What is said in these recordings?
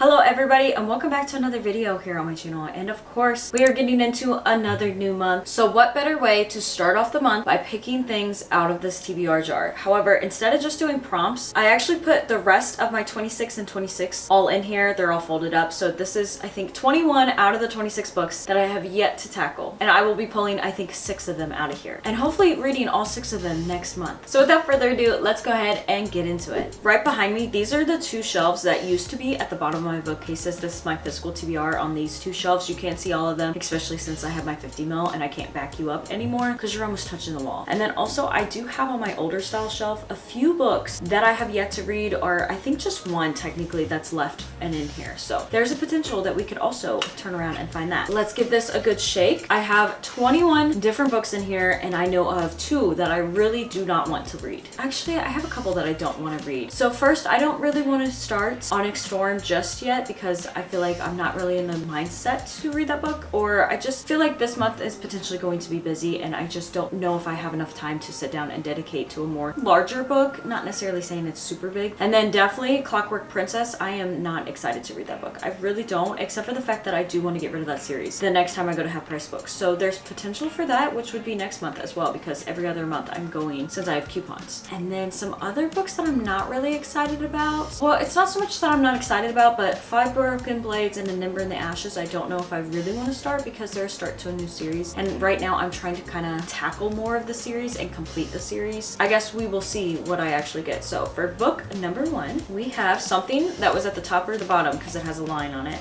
Hello everybody and welcome back to another video here on my channel, and of course we are getting into another new month. So what better way to start off the month by picking things out of this TBR jar. However, instead of just doing prompts, I actually put the rest of my 26 and 26 all in here. They're all folded up. So this is, I think, 21 out of the 26 books that I have yet to tackle, and I will be pulling, I think, 6 of them out of here and hopefully reading all 6 of them next month. So without further ado, let's go ahead and get into it. Right behind me, these are the 2 shelves that used to be at the bottom of my bookcases. This is my physical TBR on these 2 shelves. You can't see all of them, especially since I have my 50 mil and I can't back you up anymore because you're almost touching the wall. And then also I do have on my older style shelf a few books that I have yet to read, or I think just one technically that's left and in here. So there's a potential that we could also turn around and find that. Let's give this a good shake. I have 21 different books in here, and I know of 2 that I really do not want to read. Actually, I have a couple that I don't want to read. So first, I don't really want to start Onyx Storm just yet because I feel like I'm not really in the mindset to read that book, or I just feel like this month is potentially going to be busy and I just don't know if I have enough time to sit down and dedicate to a more larger book. Not necessarily saying it's super big. And then definitely Clockwork Princess. I am not excited to read that book. I really don't, except for the fact that I do want to get rid of that series the next time I go to Half Price Books. So there's potential for that, which would be next month as well, because every other month I'm going since I have coupons. And then some other books that I'm not really excited about. Well, it's not so much that I'm not excited about, but 5 Broken Blades and A Nimber in the Ashes, I don't know if I really want to start because they're a start to a new series. And right now I'm trying to kind of tackle more of the series and complete the series. I guess we will see what I actually get. So for book number 1, we have something that was at the top or the bottom because it has a line on it.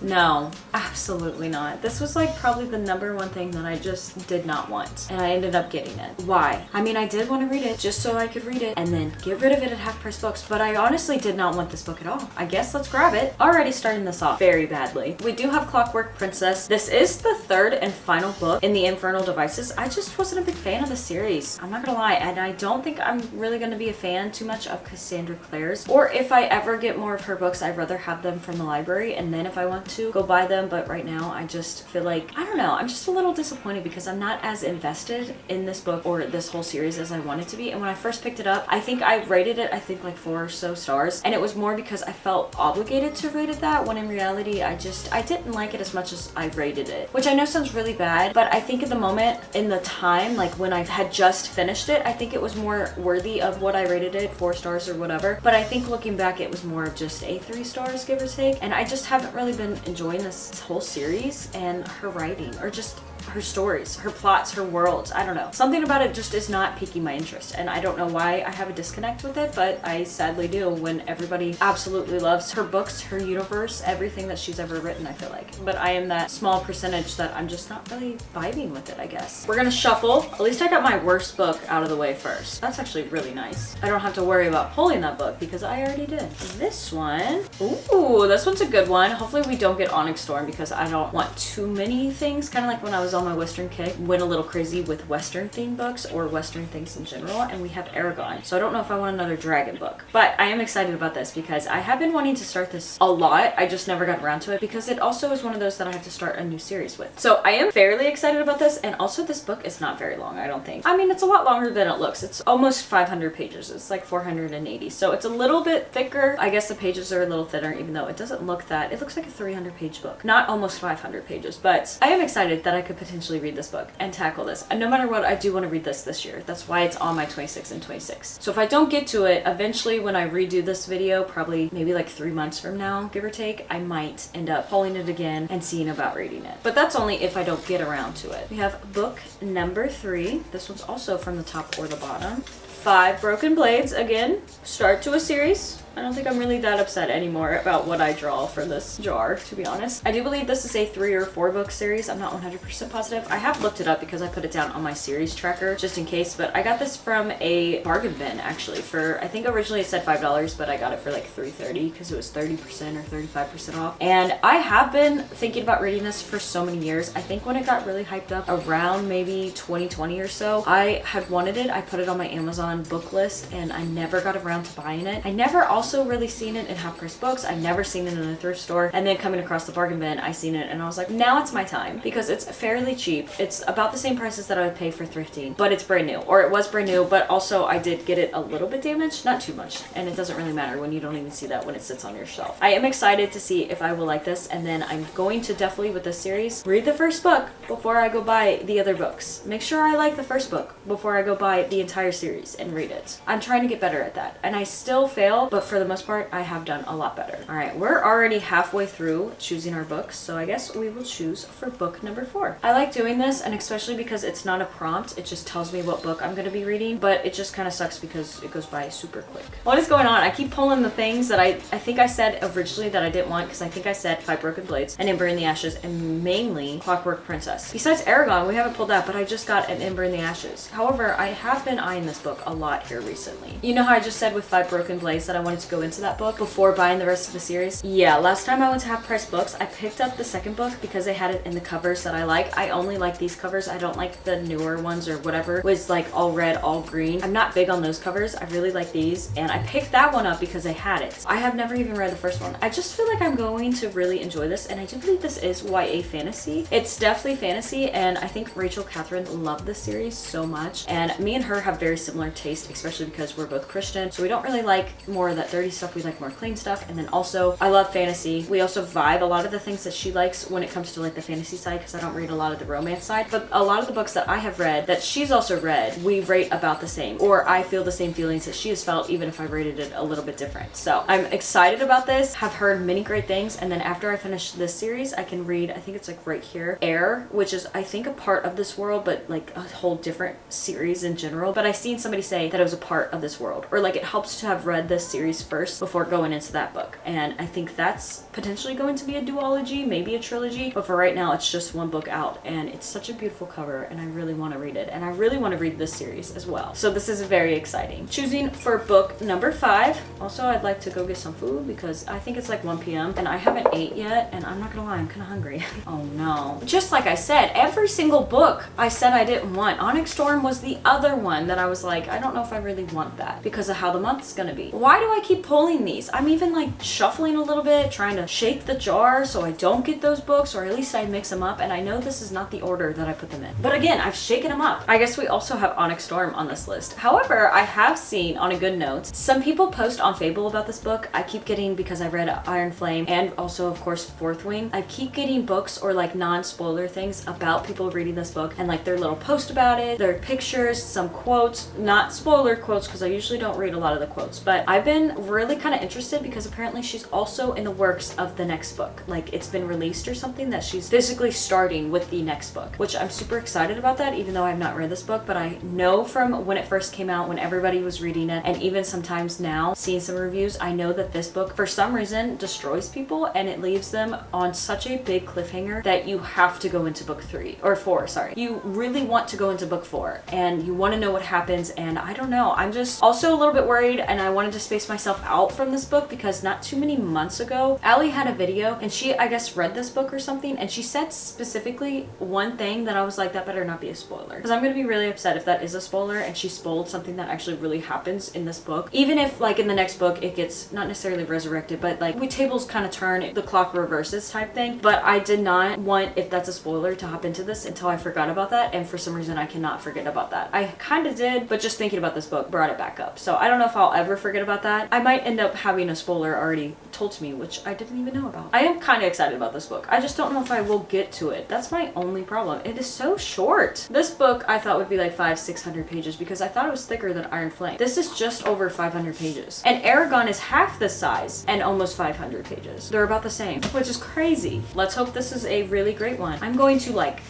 No, absolutely not. This was like probably the number 1 thing that I just did not want, and I ended up getting it. Why? I mean, I did want to read it just so I could read it and then get rid of it at Half Price Books, but I honestly did not want this book at all. I guess let's grab it. Already starting this off very badly. We do have Clockwork Princess. This is the 3rd and final book in the Infernal Devices. I just wasn't a big fan of the series. I'm not gonna lie, and I don't think I'm really gonna be a fan too much of Cassandra Clare's, or if I ever get more of her books, I'd rather have them from the library, and then if I want to go buy them. But right now I just feel like, I don't know, I'm just a little disappointed because I'm not as invested in this book or this whole series as I wanted to be. And when I first picked it up, I think I rated it, I think like 4 or so stars, and it was more because I felt obligated to rate it that, when in reality I didn't like it as much as I rated it, which I know sounds really bad, but I think at the moment, in the time, like when I had just finished it, I think it was more worthy of what I rated it, 4 stars or whatever. But I think looking back, it was more of just a 3 stars, give or take, and I just haven't really been enjoying this whole series and her writing, or just her stories, her plots, her worlds. I don't know. Something about it just is not piquing my interest, and I don't know why I have a disconnect with it, but I sadly do when everybody absolutely loves her books, her universe, everything that she's ever written, I feel like. But I am that small percentage that I'm just not really vibing with it, I guess. We're gonna shuffle. At least I got my worst book out of the way first. That's actually really nice. I don't have to worry about pulling that book because I already did. This one, ooh, this one's a good one. Hopefully we don't get Onyx Storm because I don't want too many things. Kind of like when I was on my Western kick, went a little crazy with Western themed books or Western things in general, and we have Aragon. So I don't know if I want another dragon book, but I am excited about this because I have been wanting to start this a lot. I just never got around to it because it also is one of those that I have to start a new series with. So I am fairly excited about this, and also this book is not very long, I don't think. I mean, it's a lot longer than it looks. It's almost 500 pages. It's like 480. So it's a little bit thicker. I guess the pages are a little thinner, even though it doesn't look that. It looks like a 300-page book. Not almost 500 pages, but I am excited that I could potentially read this book and tackle this. And no matter what, I do want to read this year. That's why it's on my 26 and 26. So if I don't get to it, eventually when I redo this video, probably maybe like 3 months from now, give or take, I might end up pulling it again and seeing about reading it. But that's only if I don't get around to it. We have book number 3. This one's also from the top or the bottom. 5 Broken Blades, again, start to a series. I don't think I'm really that upset anymore about what I draw from this jar, to be honest. I do believe this is a 3 or 4 book series. I'm not 100% positive. I have looked it up because I put it down on my series tracker just in case, but I got this from a bargain bin actually for, I think originally it said $5, but I got it for like $3.30 because it was 30% or 35% off. And I have been thinking about reading this for so many years. I think when it got really hyped up around maybe 2020 or so, I had wanted it. I put it on my Amazon book list and I never got around to buying it. I never also also really seen it in half-price books. I've never seen it in a thrift store. And then coming across the bargain bin, I seen it and I was like, now it's my time, because it's fairly cheap. It's about the same prices that I would pay for thrifting, but it's brand new, or it was brand new, but also I did get it a little bit damaged, not too much, and it doesn't really matter when you don't even see that when it sits on your shelf. I am excited to see if I will like this, and then I'm going to definitely, with this series, read the first book before I go buy the other books. Make sure I like the first book before I go buy the entire series and read it. I'm trying to get better at that, and I still fail, but for the most part, I have done a lot better. All right, we're already halfway through choosing our books, so I guess we will choose for book number 4. I like doing this, and especially because it's not a prompt, it just tells me what book I'm going to be reading, but it just kind of sucks because it goes by super quick. What is going on? I keep pulling the things that I think I said originally that I didn't want, because I think I said Five Broken Blades and Ember in the Ashes, and mainly Clockwork Princess. Besides Aragon, we haven't pulled that, but I just got an Ember in the Ashes. However, I have been eyeing this book a lot here recently. You know how I just said with Five Broken Blades that I wanted to go into that book before buying the rest of the series? Yeah, last time I went to Half Price Books, I picked up the second book because they had it in the covers that I like. I only like these covers. I don't like the newer ones or whatever was like all red, all green. I'm not big on those covers. I really like these, and I picked that one up because they had it. I have never even read the first one. I just feel like I'm going to really enjoy this, and I do believe this is YA fantasy. It's definitely fantasy, and I think Rachel Catherine loved this series so much, and me and her have very similar taste, especially because we're both Christian, so we don't really like more of that dirty stuff. We like more clean stuff. And then also, I love fantasy. We also vibe a lot of the things that she likes when it comes to like the fantasy side, because I don't read a lot of the romance side, but a lot of the books that I have read that she's also read, we rate about the same, or I feel the same feelings that she has felt, even if I rated it a little bit different. So I'm excited about this, have heard many great things, and then after I finish this series, I can read, I think it's like right here, Air, which is I think a part of this world, but like a whole different series in general. But I seen somebody say that it was a part of this world, or like it helps to have read this series first before going into that book, and I think that's potentially going to be a duology, maybe a trilogy, but for right now it's just one book out, and it's such a beautiful cover, and I really want to read it, and I really want to read this series as well. So this is very exciting. Choosing for book number 5. Also, I'd like to go get some food because I think it's like 1 p.m. and I haven't ate yet, and I'm not gonna lie, I'm kind of hungry. Oh no. Just like I said, every single book I said I didn't want. Onyx Storm was the other one that I was like, I don't know if I really want that because of how the month's gonna be. Why do I keep pulling these? I'm even like shuffling a little bit, trying to shake the jar so I don't get those books, or at least I mix them up, and I know this is not the order that I put them in. But again, I've shaken them up. I guess we also have Onyx Storm on this list. However, I have seen, on a good note, some people post on Fable about this book. I keep getting, because I read Iron Flame and also of course Fourth Wing, I keep getting books or like non-spoiler things about people reading this book, and like their little post about it, their pictures, some quotes, not spoiler quotes because I usually don't read a lot of the quotes, but I've been really kind of interested because apparently she's also in the works of the next book. Like it's been released or something that she's physically starting with the next book, which I'm super excited about that, even though I've not read this book. But I know from when it first came out, when everybody was reading it, and even sometimes now seeing some reviews, I know that this book for some reason destroys people, and it leaves them on such a big cliffhanger that you have to go into book 3 or 4, sorry. You really want to go into book 4 and you want to know what happens, and I don't know, I'm just also a little bit worried, and I wanted to space myself out from this book because not too many months ago, Allie had a video and she, I guess, read this book or something, and she said specifically one thing that I was like, that better not be a spoiler, because I'm gonna be really upset if that is a spoiler and she spoiled something that actually really happens in this book. Even if like in the next book it gets not necessarily resurrected, but like we tables kind of turn, the clock reverses type thing. But I did not want, if that's a spoiler, to hop into this until I forgot about that, and for some reason I cannot forget about that. I kind of did, but just thinking about this book brought it back up. So I don't know if I'll ever forget about that. I might end up having a spoiler already told to me, which I didn't even know about. I am kind of excited about this book. I just don't know if I will get to it. That's my only problem. It is so short. This book I thought would be like 500-600 pages because I thought it was thicker than Iron Flame. This is just over 500 pages. And Aragon is half this size and almost 500 pages. They're about the same, which is crazy. Let's hope this is a really great one. I'm going to like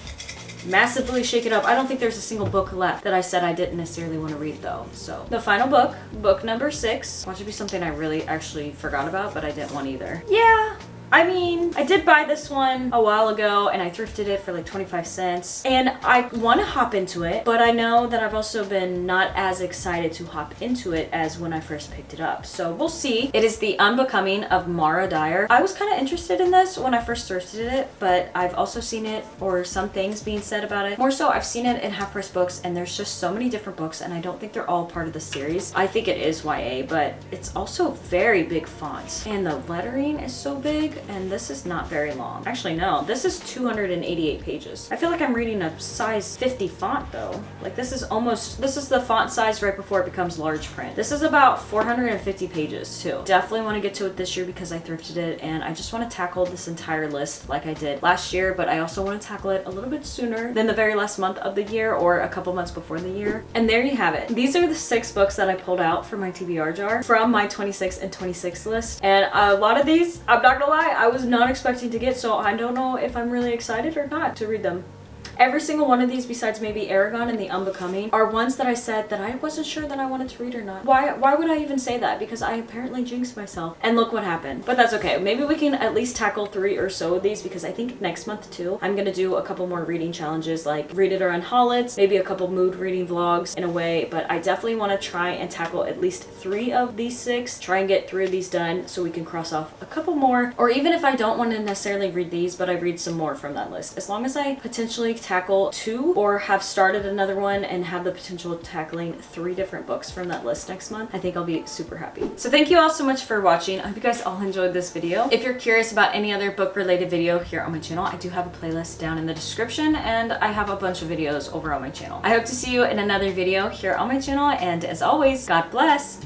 massively shake it up. I don't think there's a single book left that I said I didn't necessarily want to read though. So the final book, book number 6. Watch it be something I really actually forgot about, but I didn't want either. Yeah, I mean, I did buy this one a while ago and I thrifted it for like 25 cents. And I want to hop into it, but I know that I've also been not as excited to hop into it as when I first picked it up. So we'll see. It is The Unbecoming of Mara Dyer. I was kind of interested in this when I first thrifted it, but I've also seen it, or some things being said about it. More so, I've seen it in Half Price Books, and there's just so many different books, and I don't think they're all part of the series. I think it is YA, but it's also very big fonts, and the lettering is so big, and this is not very long. Actually, no, this is 288 pages. I feel like I'm reading a size 50 font though. Like this is the font size right before it becomes large print. This is about 450 pages too. Definitely want to get to it this year because I thrifted it, and I just want to tackle this entire list like I did last year, but I also want to tackle it a little bit sooner than the very last month of the year or a couple months before the year. And there you have it. These are the 6 books that I pulled out for my TBR jar from my 26 and 26 list. And a lot of these, I'm not gonna lie, I was not expecting to get, so I don't know if I'm really excited or not to read them. Every single one of these, besides maybe Aragon and The Unbecoming, are ones that I said that I wasn't sure that I wanted to read or not. Why would I even say that? Because I apparently jinxed myself. And look what happened. But that's okay. Maybe we can at least tackle 3 or so of these, because I think next month too, I'm gonna do a couple more reading challenges, like Read It or Unhaul It, maybe a couple mood reading vlogs in a way, but I definitely want to try and tackle at least 3 of these 6, try and get 3 of these done so we can cross off a couple more. Or even if I don't want to necessarily read these, but I read some more from that list. As long as I potentially tackle 2 or have started another one and have the potential of tackling 3 different books from that list next month, I think I'll be super happy. So thank you all so much for watching. I hope you guys all enjoyed this video. If you're curious about any other book related video here on my channel, I do have a playlist down in the description, and I have a bunch of videos over on my channel. I hope to see you in another video here on my channel, and as always, God bless!